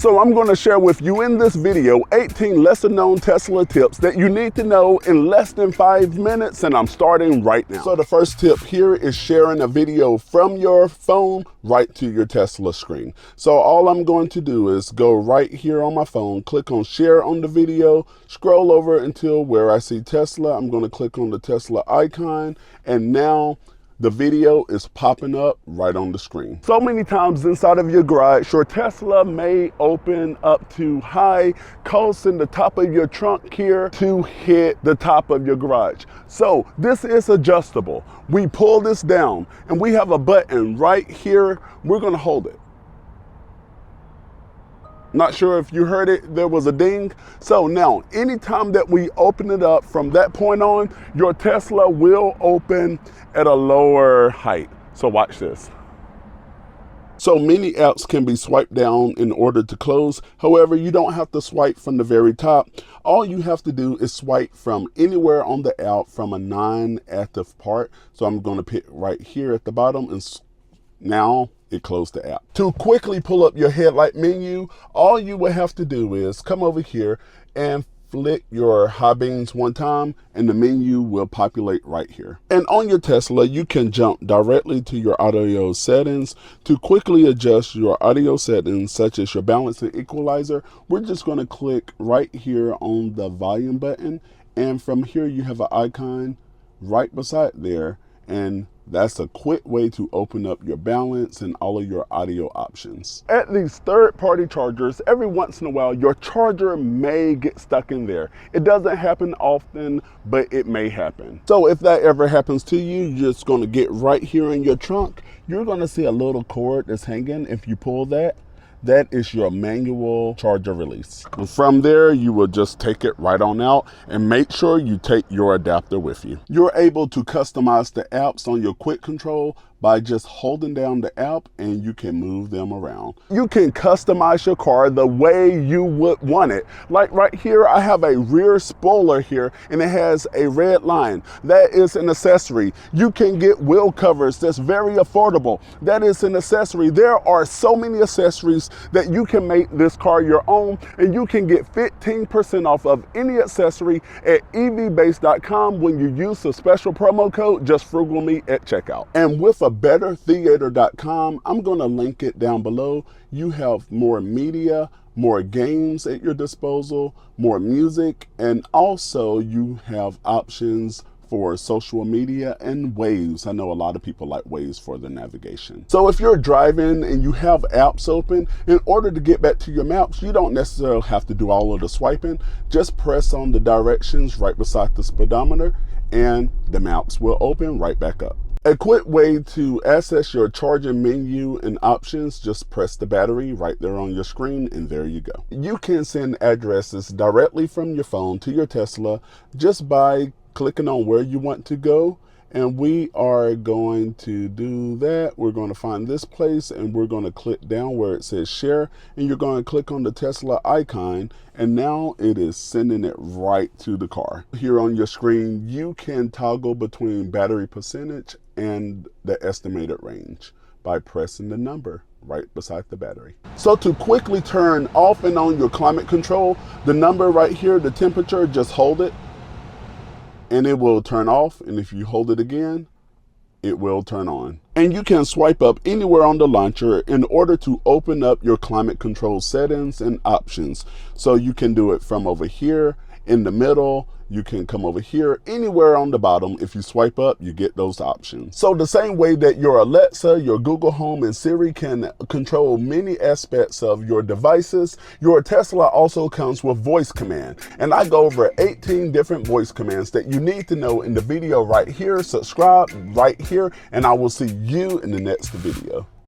So I'm going to share with you in this video 18 lesser known Tesla tips that you need to know in less than 5 minutes, and I'm starting right now. So the first tip here is sharing a video from your phone right to your Tesla screen. So all I'm going to do is go right here on my phone, click on share on the video, scroll over until where I see Tesla. I'm going to click on the Tesla icon, and now the video is popping up right on the screen. So many times inside of your garage, your Tesla may open up too high, causing the top of your trunk here to hit the top of your garage. So this is adjustable. We pull this down and we have a button right here. We're gonna hold it. Not sure if you heard it, there was a ding. So now, anytime that we open it up from that point on, your Tesla will open at a lower height. So watch this. So many apps can be swiped down in order to close. However, you don't have to swipe from the very top. All you have to do is swipe from anywhere on the app from a non-active part. So I'm gonna pick right here at the bottom, and now it closed the app. To quickly pull up your headlight menu, all you will have to do is come over here and flick your high beams one time, and the menu will populate right here. And on your Tesla, you can jump directly to your audio settings. To quickly adjust your audio settings, such as your balance and equalizer, we're just going to click right here on the volume button, and from here you have an icon right beside there, and that's a quick way to open up your balance and all of your audio options. At these third-party chargers, every once in a while, your charger may get stuck in there. It doesn't happen often, but it may happen. So if that ever happens to you, you're just gonna get right here in your trunk. You're gonna see a little cord that's hanging. If you pull that, that is your manual charger release. And from there, you will just take it right on out, and make sure you take your adapter with you. You're able to customize the apps on your quick control by just holding down the app, and you can move them around. You can customize your car the way you would want it. Like right here, I have a rear spoiler here, and it has a red line. That is an accessory. You can get wheel covers that's very affordable. That is an accessory. There are so many accessories that you can make this car your own, and you can get 15% off of any accessory at evbase.com when you use the special promo code JustFrugalMe at checkout. And with a bettertheater.com, I'm going to link it down below. You have more media, more games at your disposal, more music, and also you have options for social media and Waves. I know a lot of people like Waves for their navigation. So if you're driving and you have apps open, in order to get back to your maps, you don't necessarily have to do all of the swiping. Just press on the directions right beside the speedometer, and the maps will open right back up. A quick way to access your charging menu and options, just press the battery right there on your screen, and there you go. You can send addresses directly from your phone to your Tesla just by clicking on where you want to go, and we are going to do that. We're going to find this place, and we're going to click down where it says share, and you're going to click on the Tesla icon, and now it is sending it right to the car. Here on your screen, you can toggle between battery percentage and the estimated range by pressing the number right beside the battery. So to quickly turn off and on your climate control, the number right here, the temperature, just hold it and it will turn off, and if you hold it again, it will turn on. And you can swipe up anywhere on the launcher in order to open up your climate control settings and options. So you can do it from over here, in the middle, you can come over here, anywhere on the bottom. If you swipe up, you get those options. So the same way that your Alexa, your Google Home, and Siri can control many aspects of your devices, your Tesla also comes with voice command. And I go over 18 different voice commands that you need to know in the video right here. Subscribe right here, and I will see you in the next video.